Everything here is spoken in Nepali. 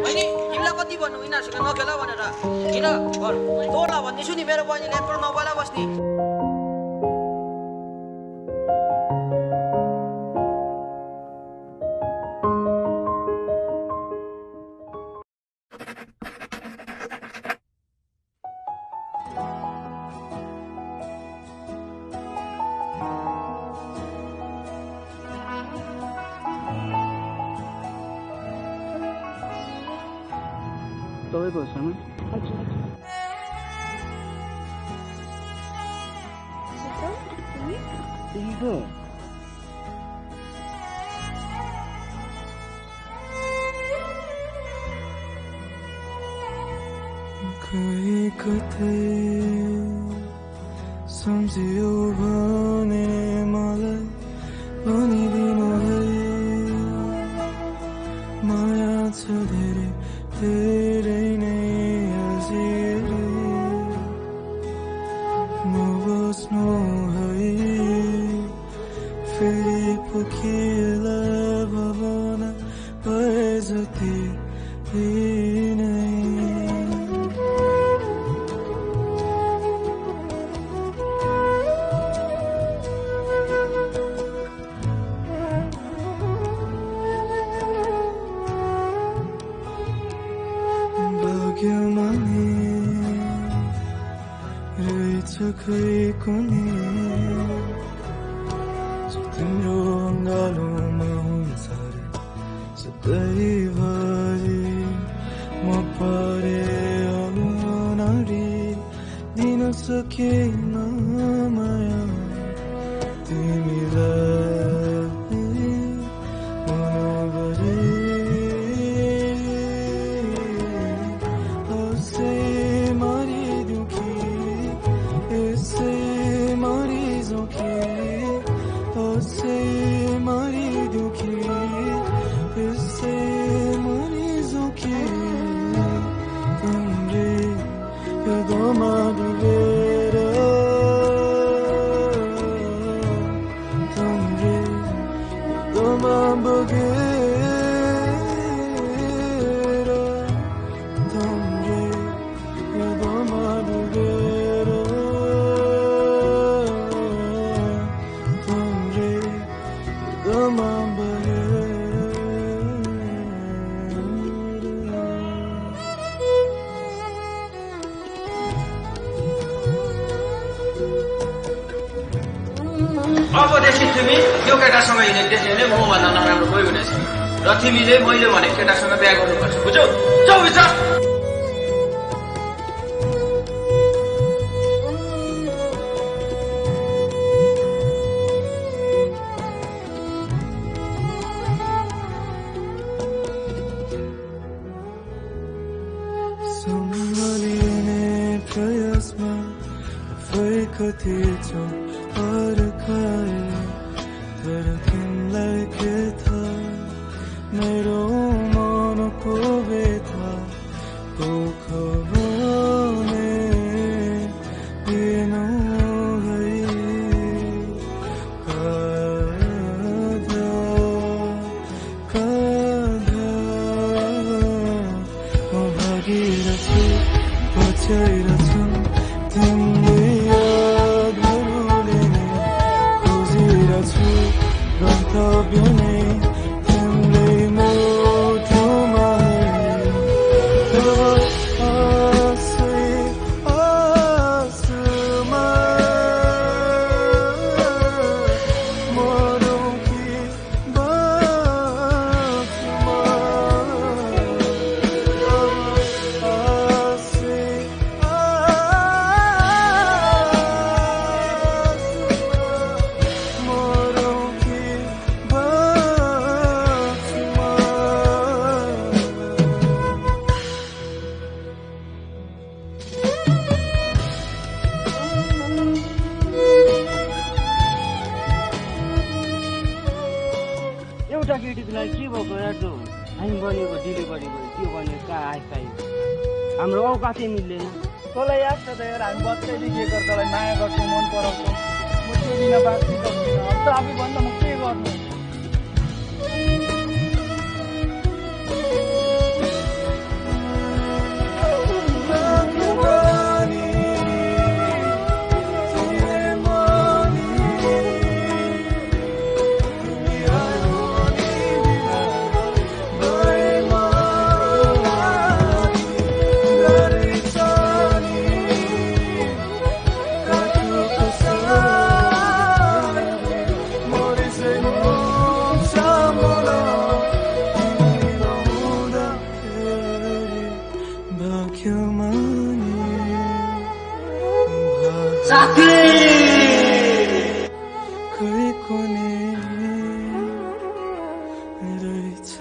अनि तिमीलाई कति भन्नु यिनीहरूसँग नखेला भनेर किन तोड्ला भन्दैछु नि मेरो बहिनीले यत्रो नबोला बस्ने तपाईँको सामान कहीँ कतै सम्झियो भने मलाई भनिदिनु है माया छ धेरै धेरै नै हजुर नबस्नु है फेरि पोखिएला भावना भए जति नै खै कुनै तिम्रो अङ्गालोमा हुन्छ रे सधैँभरि म परे अनुहारी दिन सकेन माया तिमीलाई मनभरि हँसै मारिदिउँ कि यसै मरिजौँ कि हँसै मारिदिउँ कि यसै मरिजौँ कि तिम्रै यादमा डुबेर तिम्रै यादमा बगेर तिम्रै यादमा डुबेर अबदेखि तिमी त्यो केटासँग हिँडेको देख्यो भने मभन्दा नराम्रो कोही हुनेछ र तिमीले मैले भनेको केटासँग बिहा गर्नुपर्छ बुझ्यौ जाऊ विचार सम्हालिने प्रयासमा आफै कति छौ अर्काए तर तिमीलाई के थाहा मेरो मनको व्यथा दुःख भने दिनु है काँधा म भागिरहेछु पछ्याइरहेछु तिमीले यादहरूले नै खोजिरहेछु गन्तव्य नै तिमीले मुटुमा आसै आसमा मरौँ कि बाँचौँ आसै मरौँ कि एउटा केटीको लागि के भएको यार जो हामी बनेको डेलिभरी भयो त्यो बनेको कहाँ आइपायो हाम्रो औकातै मिल्दैन तँलाई याद छ त यार हामी बच्चैदेखि एकअर्कालाई माया गर्छौँ मन पराउँछौँ म त्यो दिन बाँच्नु सक्दिनँ अब त आफै भन्दा म के गर्नु रहेछ